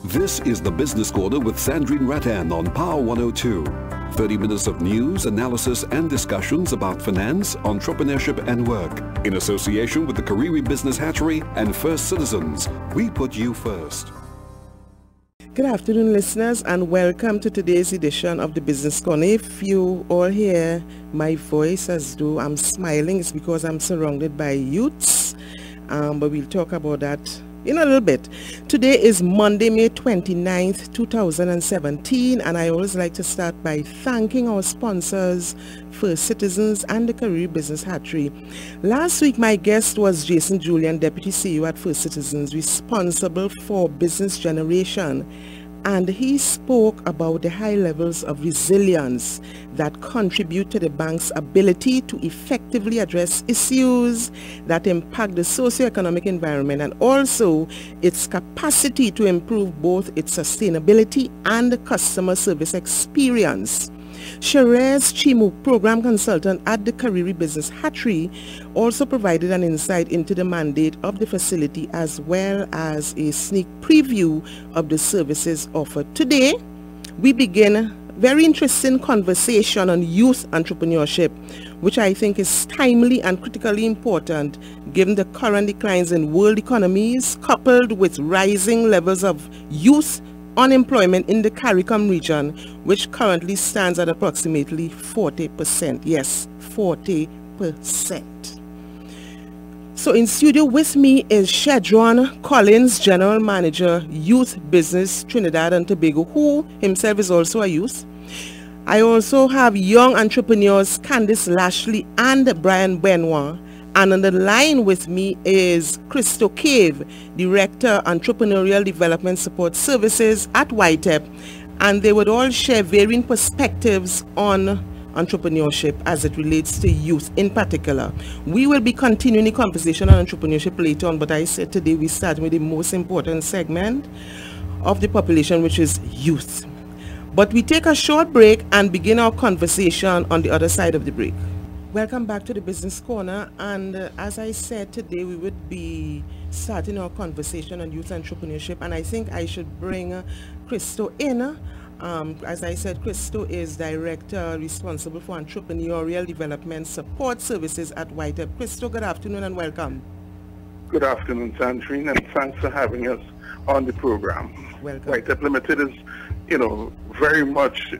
This is the Business Corner with Sandrine Rattan on Power 102. 30 minutes of news, analysis and discussions about finance, entrepreneurship and work. In association with the Kariri Business Hatchery and First Citizens, we put you first. Good afternoon, listeners, and welcome to today's edition of the Business Corner. If you all hear my voice as though I'm smiling, it's because I'm surrounded by youths, but we'll talk about that in a little bit. Today is Monday, May 29th, 2017, and I always like to start by thanking our sponsors, First Citizens and the Kariri Business Hatchery. Last week, my guest was Jason Julian, Deputy CEO at First Citizens, responsible for business generation, and he spoke about the high levels of resilience that contribute to the bank's ability to effectively address issues that impact the socioeconomic environment and also its capacity to improve both its sustainability and the customer service experience. Sherez Chimu, program consultant at the Kariri Business Hatchery, also provided an insight into the mandate of the facility as well as a sneak preview of the services offered. Today, we begin a very interesting conversation on youth entrepreneurship, which I think is timely and critically important given the current declines in world economies coupled with rising levels of youth unemployment in the CARICOM region, which currently stands at approximately 40%. Yes, 40%. So in studio with me is Rattan Collins, General Manager, Youth Business, Trinidad and Tobago, who himself is also a youth. I also have young entrepreneurs Candice Lashley and Brian Benoit. And on the line with me is Christo Cave, Director, Entrepreneurial Development Support Services at YTEP. And they would all share varying perspectives on entrepreneurship as it relates to youth in particular. We will be continuing the conversation on entrepreneurship later on, but I said today we start with the most important segment of the population, which is youth. But we take a short break and begin our conversation on the other side of the break. Welcome back to the Business Corner, and as I said, today we would be starting our conversation on youth entrepreneurship, and I think I should bring Christo in. As I said, Christo is Director responsible for Entrepreneurial Development Support Services at YTEP. Christo, good afternoon and welcome. Good afternoon, Sandrine, and thanks for having us on the program. Welcome. YTEP Limited is, very much,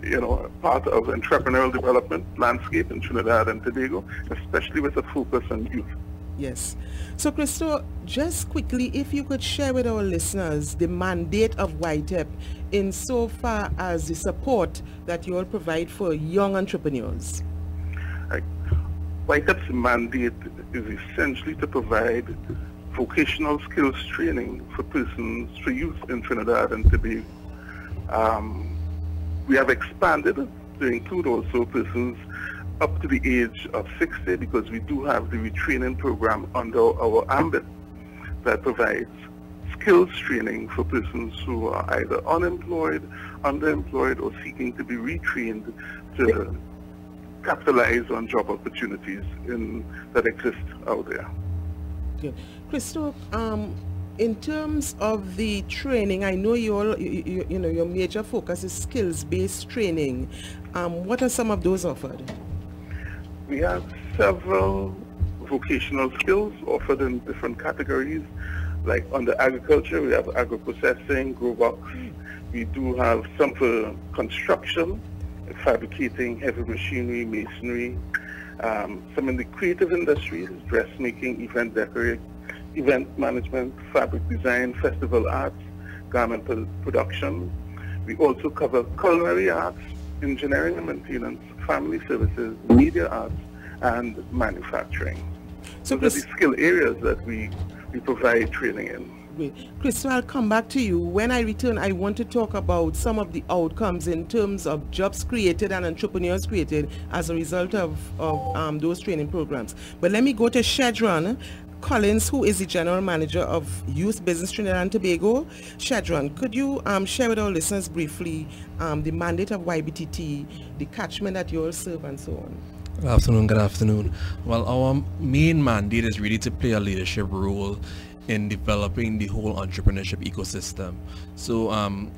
part of entrepreneurial development landscape in Trinidad and Tobago, especially with a focus on youth. Yes. So, Christo, just quickly, if you could share with our listeners the mandate of YTEP insofar as the support that you all provide for young entrepreneurs. YTEP's mandate is essentially to provide vocational skills training for youth in Trinidad and Tobago. We have expanded to include also persons up to the age of 60 because we do have the retraining program under our ambit that provides skills training for persons who are either unemployed, underemployed, or seeking to be retrained to capitalize on job opportunities that exist out there. Good. Christo, in terms of the training, I know your major focus is skills-based training. What are some of those offered? We have several vocational skills offered in different categories. Like under agriculture, we have agro-processing, grow box. We do have some for construction, fabricating heavy machinery, masonry. Some in the creative industries, dressmaking, event decorating, event management, fabric design, festival arts, garment production. We also cover culinary arts, engineering and maintenance, family services, media arts, and manufacturing. So those are the skill areas that we provide training in. Great. Christo, I'll come back to you. When I return, I want to talk about some of the outcomes in terms of jobs created and entrepreneurs created as a result of those training programs. But let me go to Rattan Collins, who is the General Manager of Youth Business Trinidad and Tobago. Rattan, could you share with our listeners briefly the mandate of YBTT, the catchment that you all serve, and so on? Good afternoon. Well, our main mandate is really to play a leadership role in developing the whole entrepreneurship ecosystem. So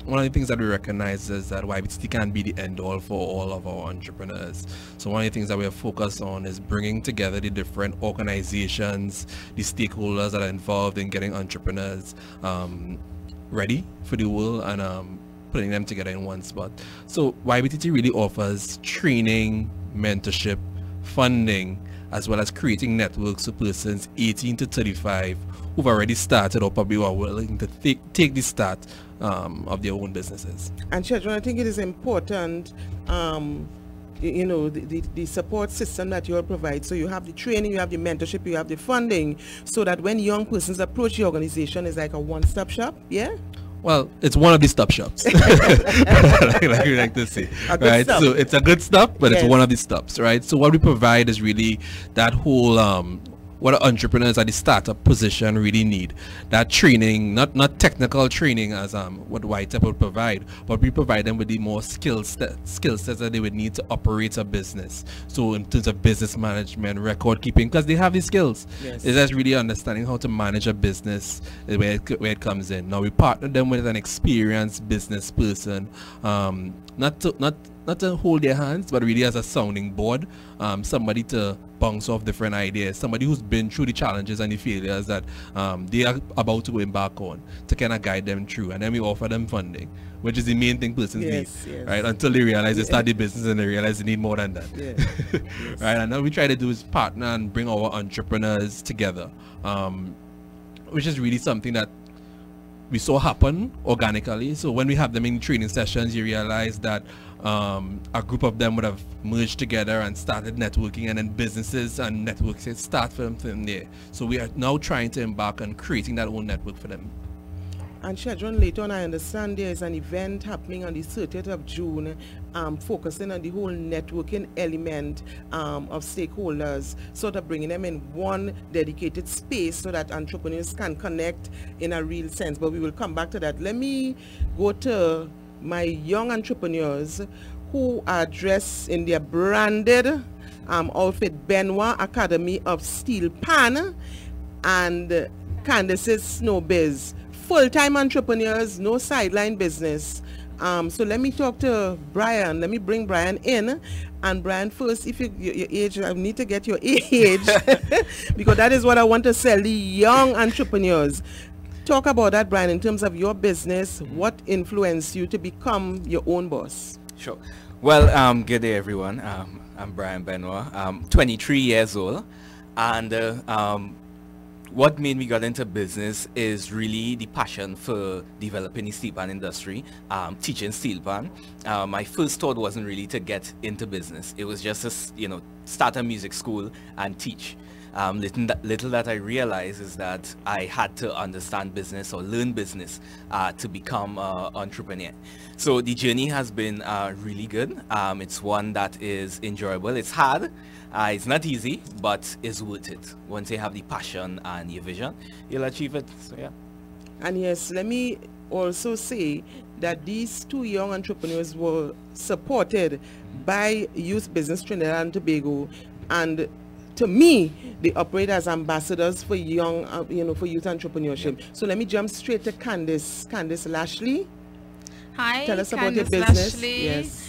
one of the things that we recognize is that YBTT can't be the end all for all of our entrepreneurs. So one of the things that we are focused on is bringing together the different organizations, the stakeholders that are involved in getting entrepreneurs ready for the world, and putting them together in one spot. So YBTT really offers training, mentorship, funding, as well as creating networks for persons 18 to 35 who've already started or probably are willing to take the start of their own businesses. And Sandrine, I think it is important, you know, the support system that you all provide. So you have the training, you have the mentorship, you have the funding, so that when young persons approach the organization, it's like a one-stop shop, yeah? Well, it's one of the stop shops, like we like to say, right? Stop. So it's a good stop, but Yes. it's one of the stops, right? So what we provide is really that whole what entrepreneurs at the startup position really need. That training, not technical training as what YTEP would provide, but we provide them with the more skill sets that they would need to operate a business. So in terms of business management, record keeping, because they have the skills. Yes. It's just really understanding how to manage a business where it comes in. Now we partner them with an experienced business person, not to hold their hands, but really as a sounding board, somebody to bounce off different ideas, somebody who's been through the challenges and the failures that they are about to embark on, to kind of guide them through. And then we offer them funding, which is the main thing persons need, Yes. right? Until they realize they start the business and they realize they need more than that. Yes. Right? And now we try to do is partner and bring our entrepreneurs together, which is really something that we saw happen organically. So when we have them in training sessions, you realize that a group of them would have merged together and started networking, and then businesses and networks start from there. So we are now trying to embark on creating that own network for them. And Sandrine, later on I understand there is an event happening on the 30th of June focusing on the whole networking element of stakeholders, sort of bringing them in one dedicated space so that entrepreneurs can connect in a real sense. But we will come back to that. Let me go to my young entrepreneurs who are dressed in their branded outfit, Benoit Academy of Steel Pan and Candace's Snow Biz. Full-time entrepreneurs, no sideline business. So let me talk to Brian. Let me bring Brian in. And Brian, first, if your age, I need to get your age because that is what I want to sell the young entrepreneurs. Talk about that, Brian, in terms of your business. What influenced you to become your own boss? Sure. Well, good day, everyone. I'm Brian Benoit. I'm 23 years old, and what made me get into business is really the passion for developing the steel pan industry, teaching steel pan. My first thought wasn't really to get into business. It was just to, start a music school and teach. Little that I realized is that I had to understand business or learn business to become an entrepreneur. So the journey has been really good. It's one that is enjoyable. It's hard. It's not easy, but it's worth it. Once you have the passion and your vision, you'll achieve it. So yeah. And yes, let me also say that these two young entrepreneurs were supported by Youth Business Trinidad and Tobago, and to me, they operate as ambassadors for young, for youth entrepreneurship. Yep. So let me jump straight to Candace. Candace Lashley. Hi, tell us about Candace your business. Lashley. Yes.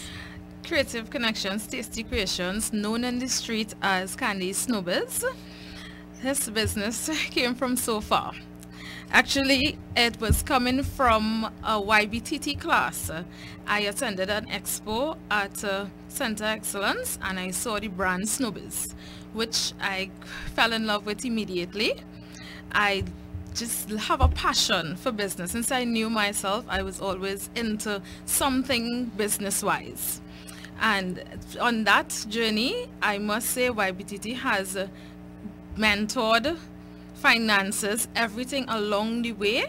Creative Connections, Tasty Creations, known in the street as Candy's Snowbiz. This business came from so far. Actually, it was coming from a YBTT class. I attended an expo at Center Excellence and I saw the brand Snowbiz, which I fell in love with immediately. I just have a passion for business. Since I knew myself, I was always into something business-wise. And on that journey, I must say YBTT has mentored finances, everything along the way.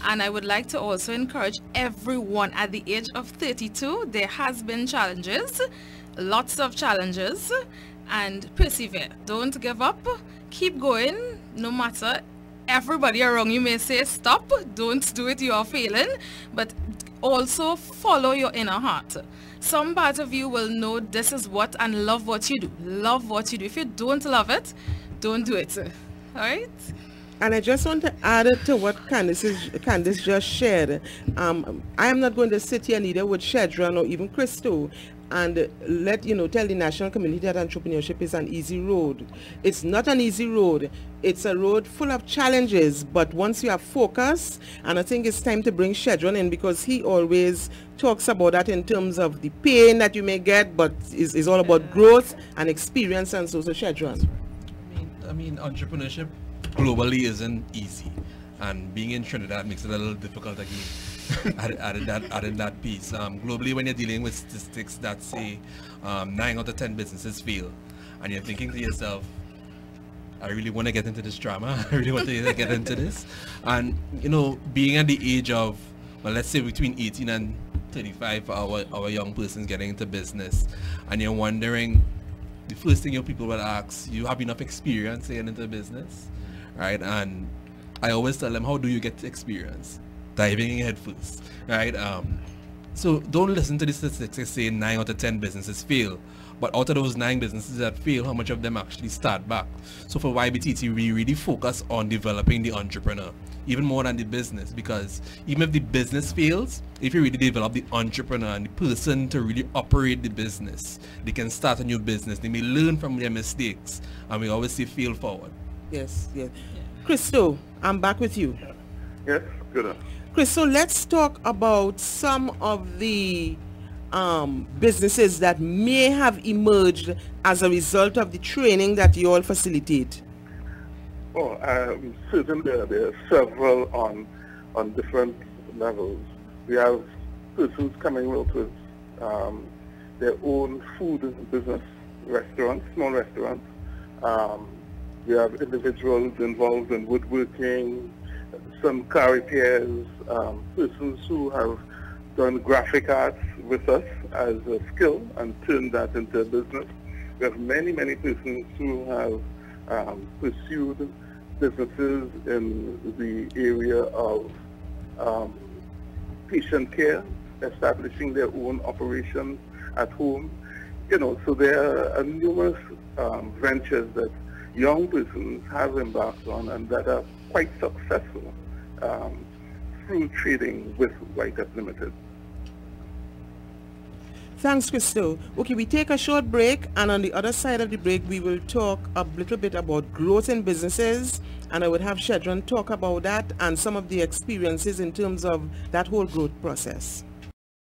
And I would like to also encourage everyone at the age of 32, there has been challenges, lots of challenges, and persevere. Don't give up, keep going, no matter everybody around you may say stop, don't do it, you are failing, but also follow your inner heart. Some part of you will know this is what and love what you do. Love what you do. If you don't love it, don't do it. All right? And I just want to add to what Candice just shared. I am not going to sit here neither with Sandrine or even Christo and tell the national community that entrepreneurship is an easy road. It's not an easy road. It's a road full of challenges, but once you are focused, and I think it's time to bring Sandrine in because he always talks about that in terms of the pain that you may get, but it's all about growth and experience and so Sandrine. I mean, entrepreneurship globally isn't easy, and being in Trinidad makes it a little difficult again. added that piece. Globally, when you're dealing with statistics that say 9 out of 10 businesses fail, and you're thinking to yourself, I really want to get into this drama. I really want to get into this. And being at the age of, well, let's say between 18 and 35 for our young persons getting into business, and you're wondering, the first thing your people will ask, you have enough experience getting into business, right? And I always tell them, how do you get experience? Diving in head first, right? So don't listen to the statistics saying 9 out of 10 businesses fail. But out of those 9 businesses that fail, how much of them actually start back? So for YBTT, we really focus on developing the entrepreneur, even more than the business, because even if the business fails, if you really develop the entrepreneur and the person to really operate the business, they can start a new business. They may learn from their mistakes, and we always say fail forward. Yes, yes. Christo, I'm back with you. Yes, good. Christo, let's talk about some of the businesses that may have emerged as a result of the training that you all facilitate. Oh, certainly there are several on different levels. We have persons coming out with their own food business, restaurants, small restaurants. We have individuals involved in woodworking, some car repairs, persons who have done graphic arts with us as a skill and turned that into a business. We have many, many persons who have pursued businesses in the area of patient care, establishing their own operations at home. So there are numerous ventures that young persons have embarked on and that are quite successful through trading with White Up Limited. Thanks, Christo. Okay, we take a short break, and on the other side of the break, we will talk a little bit about growth in businesses, and I would have Sandrine talk about that and some of the experiences in terms of that whole growth process.